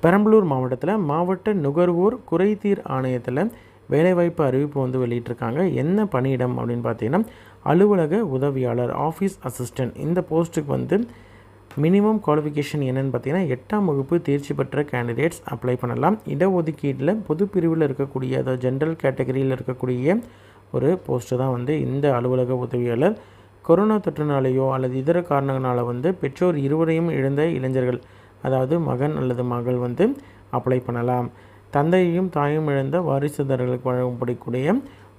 பெரம்பலூர் மாவட்டத்தில் மாவட்ட நுகர்வோர் குறைதீர் ஆணையத்தில் வேலைவாய்ப்பு அறிவிப்பு வந்து வெளியிட்டிருக்காங்க. என்ன பணியிடம் அப்படின்னு பார்த்தீங்கன்னா அலுவலக உதவியாளர், ஆஃபீஸ் அசிஸ்டன்ட். இந்த போஸ்ட்டுக்கு வந்து மினிமம் குவாலிஃபிகேஷன் என்னென்னு பார்த்தீங்கன்னா 8ஆம் வகுப்பு தேர்ச்சி பெற்ற கேண்டிடேட்ஸ் அப்ளை பண்ணலாம். இடஒதுக்கீட்டில் பொது பிரிவில் இருக்கக்கூடிய, அதாவது ஜென்ரல் கேட்டகரியில் இருக்கக்கூடிய ஒரு போஸ்ட்டு தான் வந்து இந்த அலுவலக உதவியாளர். கொரோனா தொற்றுனாலேயோ அல்லது இதர காரணங்களால் வந்து பெற்றோர் இருவரையும் இழந்த இளைஞர்கள், அதாவது மகன் அல்லது மகள் வந்து அப்ளை பண்ணலாம். தந்தையையும் தாயும் இழந்த வாரிசுதாரர்களுக்கு வழங்கப்படக்கூடிய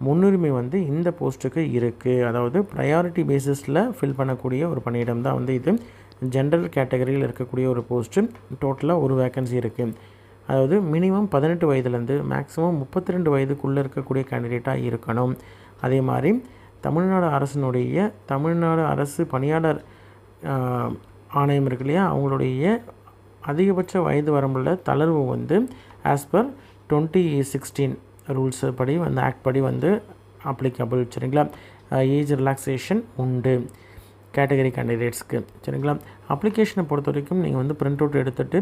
முன்னுரிமை வந்து இந்த போஸ்ட்டுக்கு இருக்குது. அதாவது ப்ரையாரிட்டி பேசிஸில் ஃபில் பண்ணக்கூடிய ஒரு பணியிடம் தான் வந்து இது. ஜென்ரல் கேட்டகரியில் இருக்கக்கூடிய ஒரு போஸ்ட்டு. டோட்டலாக ஒரு வேக்கன்சி இருக்குது. அதாவது மினிமம் 18 வயதுலேருந்து மேக்ஸிமம் 32 வயதுக்குள்ளே இருக்கக்கூடிய கேண்டிடேட்டாக இருக்கணும். அதே மாதிரி தமிழ்நாடு அரசு பணியாளர் ஆணையம் இருக்கு இல்லையா, அவங்களுடைய அதிகபட்ச வயது வரம்புள்ள தளர்வு வந்து ஆஸ் பர் 2016 ரூல்ஸ் படி வந்து ஆக்ட் படி வந்து அப்ளிகபிள். சரிங்களா? ஏஜ் ரிலாக்ஸேஷன் உண்டு கேட்டகரி கேண்டிடேட்ஸ்க்கு. சரிங்களா? அப்ளிகேஷனை பொறுத்த வரைக்கும் நீங்கள் வந்து பிரிண்ட் அவுட் எடுத்துகிட்டு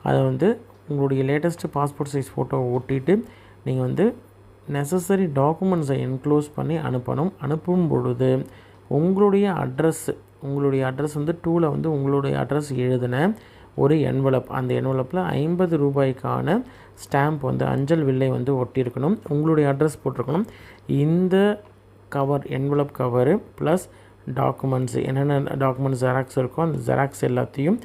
அதை வந்து உங்களுடைய லேட்டஸ்ட்டு பாஸ்போர்ட் சைஸ் ஃபோட்டோ ஒட்டிட்டு நீங்கள் வந்து நெசசரி டாக்குமெண்ட்ஸை என்க்ளோஸ் பண்ணி அனுப்பணும். அனுப்பும் பொழுது உங்களுடைய அட்ரஸ் வந்து டூவில் வந்து உங்களுடைய அட்ரஸ் எழுதின ஒரு என்வலப், அந்த என்வலப்பில் 50 ரூபாய்க்கான ஸ்டாம்ப் வந்து அஞ்சல் வில்லை வந்து ஒட்டியிருக்கணும். உங்களுடைய அட்ரஸ் போட்டிருக்கணும். இந்த என்வலப் கவரு ப்ளஸ் டாக்குமெண்ட்ஸ், என்னென்ன டாக்குமெண்ட்ஸ் ஜெராக்ஸ் இருக்கோ அந்த ஜெராக்ஸ் எல்லாத்தையும்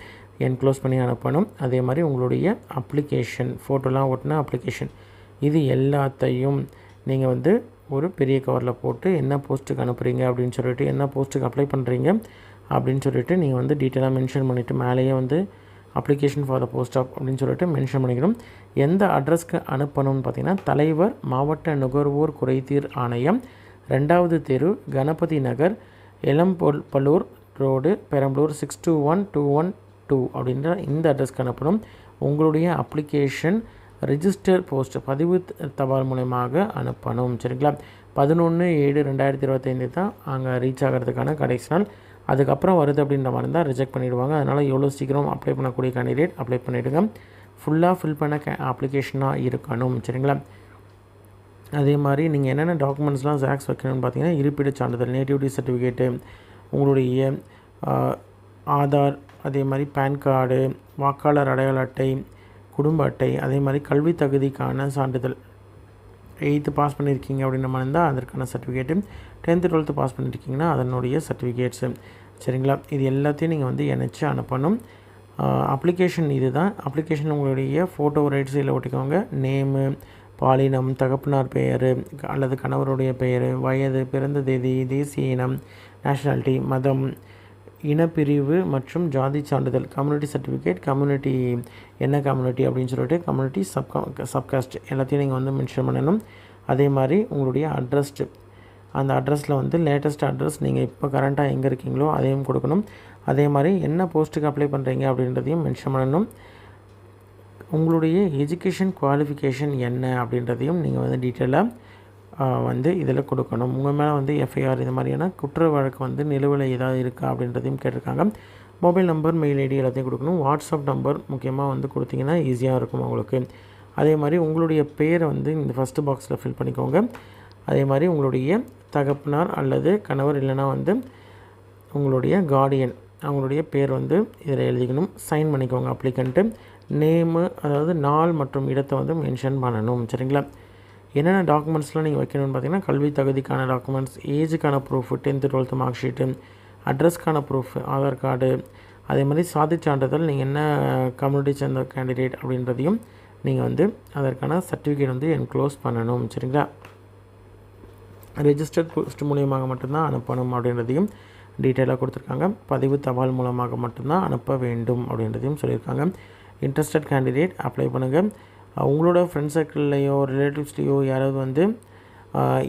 என்க்ளோஸ் பண்ணி அனுப்பணும். அதே மாதிரி உங்களுடைய அப்ளிகேஷன், ஃபோட்டோலாம் ஒட்டின அப்ளிகேஷன், இது எல்லாத்தையும் நீங்கள் வந்து ஒரு பெரிய கவரில் போட்டு என்ன போஸ்ட்டுக்கு அனுப்புகிறீங்க அப்படின்னு சொல்லிட்டு, என்ன போஸ்ட்டுக்கு அப்ளை பண்ணுறீங்க அப்படின்னு சொல்லிட்டு நீங்கள் வந்து டீட்டெயிலாக மென்ஷன் பண்ணிவிட்டு மேலேயே வந்து application for the post of அப்படின்னு சொல்லிட்டு மென்ஷன் பண்ணிக்கணும். எந்த அட்ரஸ்க்கு அனுப்பணும்னு பார்த்தீங்கன்னா தலைவர், மாவட்ட நுகர்வோர் குறைதீர் ஆணையம், 2வது தெரு, கணபதி நகர், எலம்பலூர் ரோடு, பெரம்பலூர் 621212 அப்படின்ற இந்த அட்ரஸ்க்கு அனுப்பணும். உங்களுடைய அப்ளிகேஷன் ரிஜிஸ்டர் போஸ்ட் பதிவு தபால் மூலமாக அனுப்பணும். சரிங்களா? 11/7/2025 தான் அங்கே ரீச் ஆகிறதுக்கான கடைசி நாள். அதுக்கப்புறம் வருது அப்படின்ற மாதிரி தான் ரிஜெக்ட் பண்ணிவிடுவாங்க. அதனால் எவ்வளோ சீக்கிரம் அப்ளை பண்ணக்கூடிய கேண்டிடேட் அப்ளை பண்ணிவிடுங்க. ஃபுல்லாக ஃபில் பண்ண அப்ளிகேஷனாக இருக்கணும். சரிங்களா? அதே மாதிரி நீங்கள் என்னென்ன டாக்குமெண்ட்ஸ்லாம் ஜெராக்ஸ் வைக்கணும்னு பார்த்தீங்கன்னா இருப்பிடச் சான்றிதழ், நேட்டிவிட்டி சர்டிஃபிகேட்டு, உங்களுடைய ஆதார், அதே மாதிரி பேன் கார்டு, வாக்காளர் அடையாள அட்டை, குடும்ப அட்டை, அதே மாதிரி கல்வி தகுதிக்கான சான்றிதழ், 8th பாஸ் பண்ணியிருக்கீங்க அப்படின்ற மாதிரி இருந்தால் அதற்கான சர்டிஃபிகேட்டு, 10th 12th பாஸ் பண்ணியிருக்கீங்கன்னா அதனுடைய சர்டிஃபிகேட்ஸு. சரிங்களா? இது எல்லாத்தையும் நீங்கள் வந்து இணைச்சி அனுப்பணும். அப்ளிகேஷன் இது தான். அப்ளிகேஷன் உங்களுடைய ஃபோட்டோ ரைட் சைடில் ஒட்டிக்கோங்க. நேமு, பாலினம், தகப்பனார் பெயர் அல்லது கணவருடைய பெயர், வயது, பிறந்த தேதி, தேசிய இனம், நேஷ்னாலிட்டி, மதம், இனப்பிரிவு மற்றும் ஜாதி சான்றிதழ், கம்யூனிட்டி சர்டிஃபிகேட், கம்யூனிட்டி என்ன கம்யூனிட்டி அப்படின்னு சொல்லிட்டு கம்யூனிட்டி சப்காஸ்ட் எல்லாத்தையும் நீங்கள் வந்து மென்ஷன் பண்ணணும். அதே மாதிரி உங்களுடைய அந்த அட்ரஸில் வந்து லேட்டஸ்ட் அட்ரஸ் நீங்கள் இப்போ கரண்ட்டாக எங்கே இருக்கீங்களோ அதையும் கொடுக்கணும். அதே மாதிரி என்ன போஸ்ட்டுக்கு அப்ளை பண்ணுறீங்க அப்படின்றதையும் மென்ஷன் பண்ணணும். உங்களுடைய எஜுகேஷன் குவாலிஃபிகேஷன் என்ன அப்படின்றதையும் நீங்கள் வந்து டீட்டெயிலாக வந்து இதில் கொடுக்கணும். உங்கள் மேலே வந்து எஃப்ஐஆர் இந்த மாதிரியான குற்ற வழக்கு வந்து நிலுவையில் ஏதாவது இருக்கா அப்படின்றதையும் கேட்டிருக்காங்க. மொபைல் நம்பர், மெயில் ஐடி எல்லாத்தையும் கொடுக்கணும். வாட்ஸ்அப் நம்பர் முக்கியமாக வந்து கொடுத்தீங்கன்னா ஈஸியாக இருக்கும் உங்களுக்கு. அதே மாதிரி உங்களுடைய பேரை வந்து இந்த ஃபஸ்ட்டு பாக்ஸில் ஃபில் பண்ணிக்கோங்க. அதே மாதிரி உங்களுடைய தகப்பனார் அல்லது கணவர் இல்லைனா வந்து உங்களுடைய கார்டியன் அவங்களுடைய பேர் வந்து இதில் எழுதிக்கணும். சைன் பண்ணிக்கோங்க அப்ளிகண்ட்டு. நேமு, அதாவது நாள் மற்றும் இடத்தை வந்து மென்ஷன் பண்ணணும். சரிங்களா? என்னென்ன டாக்குமெண்ட்ஸ்லாம் நீங்கள் வைக்கணும்னு பார்த்தீங்கன்னா கல்வி தகுதிக்கான டாக்குமெண்ட்ஸ், ஏஜுக்கான proof, 10th 12th mark sheet, அட்ரஸ்க்கான ப்ரூஃப், ஆதார் கார்டு, அதே மாதிரி சாதி சான்றிதழ், நீங்கள் என்ன கம்யூனிட்டி சேர்ந்த கேண்டிடேட் அப்படின்றதையும் நீங்கள் வந்து அதற்கான சர்டிஃபிகேட் வந்து என்க்ளோஸ் பண்ணணும். சரிங்களா? ரெஜிஸ்டர்ட் போஸ்ட் மூலியமாக மட்டும்தான் அனுப்பணும் அப்படின்றதையும் டீட்டெயிலாக கொடுத்துருக்காங்க. பதிவு தபால் மூலமாக மட்டும்தான் அனுப்ப வேண்டும் அப்படின்றதையும் சொல்லியிருக்காங்க. இன்ட்ரெஸ்டட் கேண்டிடேட் அப்ளை பண்ணுங்கள். உங்களோட ஃப்ரெண்ட்ஸ் சர்க்கிள்லையோ ரிலேட்டிவ்ஸ்லேயோ யாராவது வந்து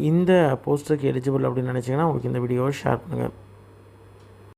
இந்த போஸ்ட்டுக்கு எலிஜிபிள் அப்படின்னு நினச்சிங்கன்னா உங்களுக்கு இந்த வீடியோவை ஷேர் பண்ணுங்கள்.